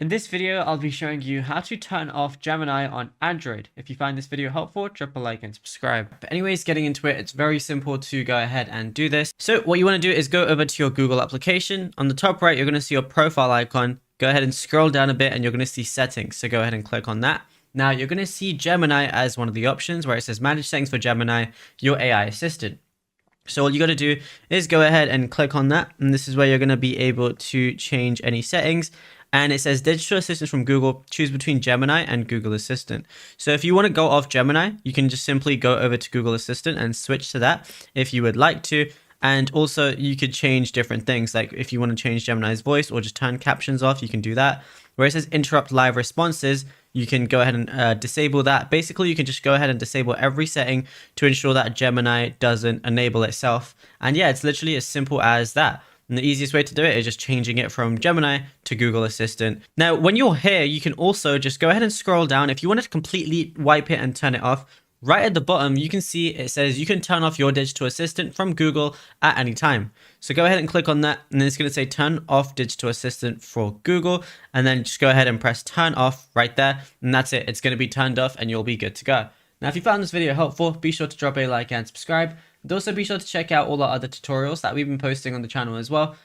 In this video, I'll be showing you how to turn off Gemini on Android. If you find this video helpful, drop a like and subscribe. But anyways, getting into it, it's very simple to go ahead and do this. So what you want to do is go over to your Google application. On the top right, you're going to see your profile icon. Go ahead and scroll down a bit and you're going to see settings. So go ahead and click on that. Now you're going to see Gemini as one of the options where it says manage settings for Gemini, your AI assistant. So all you got to do is go ahead and click on that. And this is where you're going to be able to change any settings. And it says digital assistants from Google, choose between Gemini and Google Assistant. So if you want to go off Gemini, you can just simply go over to Google Assistant and switch to that if you would like to. And also you could change different things. Like if you want to change Gemini's voice or just turn captions off, you can do that. Where it says interrupt live responses, you can go ahead and disable that. Basically, you can just go ahead and disable every setting to ensure that Gemini doesn't enable itself. And yeah, it's literally as simple as that. And the easiest way to do it is just changing it from Gemini to Google Assistant. Now, when you're here, you can also just go ahead and scroll down. If you want to completely wipe it and turn it off, right at the bottom, you can see it says you can turn off your digital assistant from Google at any time. So go ahead and click on that, and then it's going to say turn off digital assistant for Google, and then just go ahead and press turn off right there, and that's it. It's going to be turned off and you'll be good to go. Now, if you found this video helpful, be sure to drop a like and subscribe. And also be sure to check out all our other tutorials that we've been posting on the channel as well.